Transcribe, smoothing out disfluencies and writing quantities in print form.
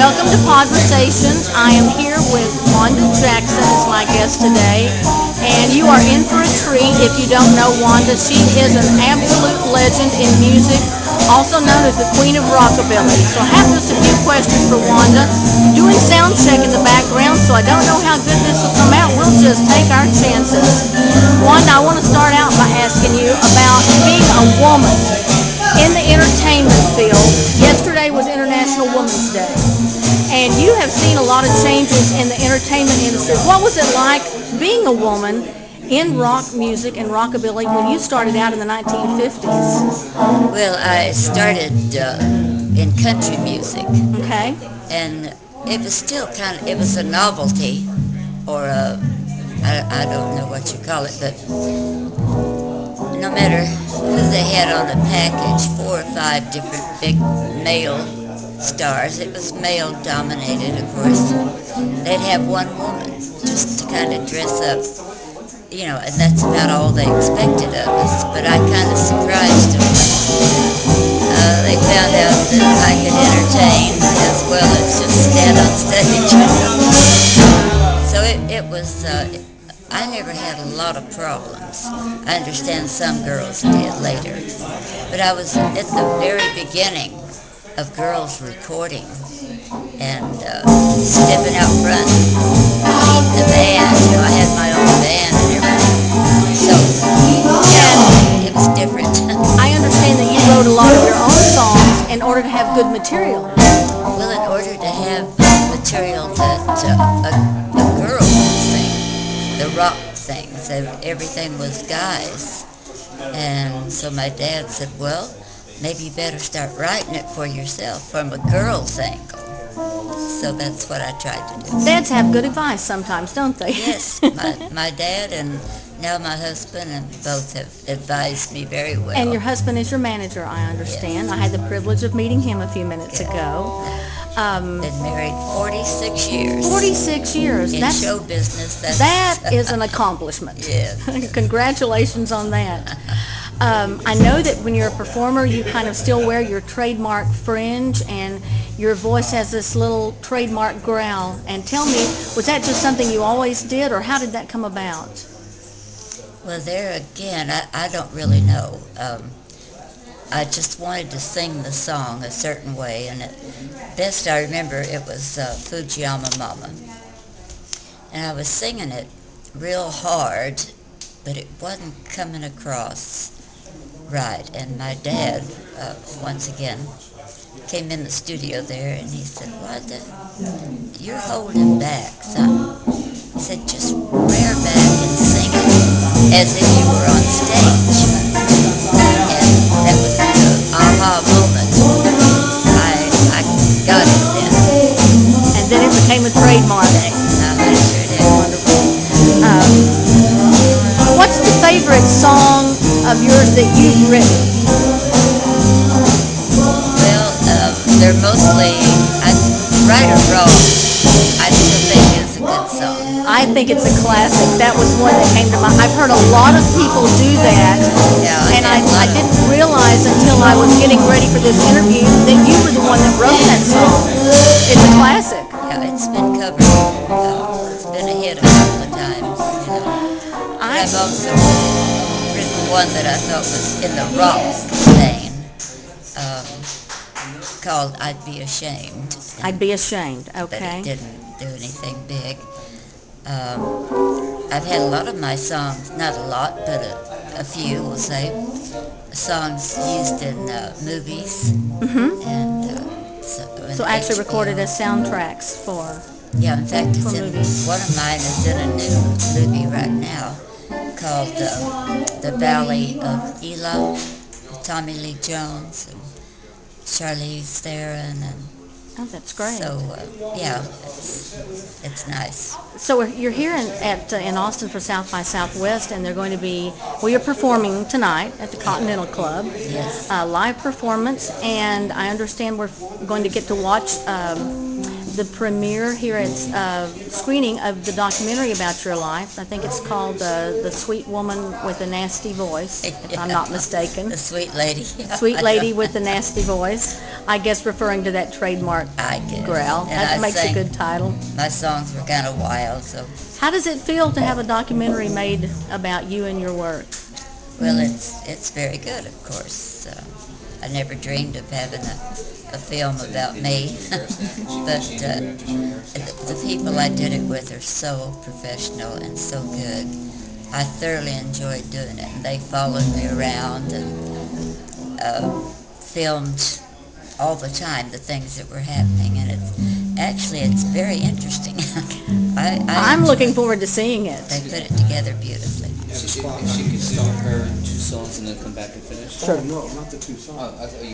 Welcome to Podversations. I am here with Wanda Jackson as my guest today, and you are in for a treat if you don't know Wanda. She is an absolute legend in music, also known as the Queen of Rockabilly. So I have just a few questions for Wanda. Doing sound check in the background, so I don't know how good this will come out. We'll just take our chances. Wanda, I want to start out by asking you about being a woman in the entertainment field. Yesterday was International Women's Day, and you have seen a lot of changes in the entertainment industry. What was it like being a woman in rock music and rockabilly when you started out in the 1950s? Well, I started in country music. Okay. And it was still it was a novelty, or I don't know what you call it, but no matter who they had on the package, 4 or 5 different big male stars. It was male dominated, of course. They'd have one woman just to kind of dress up, and that's about all they expected of us. But I kind of surprised them when they found out that I could entertain as well as just stand on stage. So it was. I never had a lot of problems. I understand some girls did later. But I was at the very beginning of girls recording and stepping out front, leading the band. I had my own band and everything. So, yeah, it was different. I understand that you wrote a lot of your own songs in order to have good material. Well, in order to have material that a girl could sing, the rock things, everything was guys. And so my dad said, well, maybe you better start writing it for yourself from a girl's angle. So that's what I tried to do. Dads have good advice sometimes, don't they? Yes, my dad and now my husband, and both have advised me very well. And your husband is your manager, I understand. Yes. I had the privilege of meeting him a few minutes ago. Been married 46 years. 46 years. In show business, that is an accomplishment. Yes. Congratulations on that. I know that when you're a performer, you kind of still wear your trademark fringe, and your voice has this little trademark growl. And tell me, was that just something you always did, or how did that come about? Well, there again, I don't really know. I just wanted to sing the song a certain way, and at best I remember it was Fujiyama Mama. And I was singing it real hard, but it wasn't coming across right. And my dad, once again, came in the studio there, and he said, Wanda, you're holding back, son. He said, just rear back and sing it as if you were on stage. And that was the aha moment. I got it then. And then it became a trademark. I sure did. Wonderful. What's the favorite song of yours that you've written? Well, they're mostly, right or wrong, I still think it's a good song. I think it's a classic. That was one that came to mind. I've heard a lot of people do that, and I didn't realize until I was getting ready for this interview that you were the one that wrote that song. It's a classic. Yeah, it's been covered. It's been a hit a couple of times. I've also written one that I thought was in the rock vein, called I'd Be Ashamed. I'd Be Ashamed, okay. But it didn't do anything big. I've had a lot of my songs, not a lot, but a few, we'll say, songs used in movies. Mm-hmm. And so actually recorded as soundtracks for yeah, in fact, it's in movies. One of mine is in a new movie right now called The Valley of Elah, with Tommy Lee Jones and Charlize Theron, and oh, that's great. so yeah, it's nice. So you're here in Austin for South by Southwest, and they're going to be, well, you're performing tonight at the Continental Club. Yes. Live performance, and I understand we're going to get to watch the premiere here at screening of the documentary about your life. I think it's called The Sweet Woman with the Nasty Voice, if I'm not mistaken. The sweet lady. Sweet Lady with the Nasty Voice. I guess referring to that trademark I guess. growl. And That I makes sang, a good title. my songs were kind of wild, so. How does it feel to have a documentary made about you and your work? Well, it's very good, of course. I never dreamed of having a film about me, but the people I did it with are so professional and so good. I thoroughly enjoyed doing it, and they followed me around and filmed all the time the things that were happening, and it's very interesting. I'm looking forward to seeing it. They put it together beautifully. She could start her 2 songs and then come back and finish. Sure. Oh, no, not the 2 songs. Oh, I thought you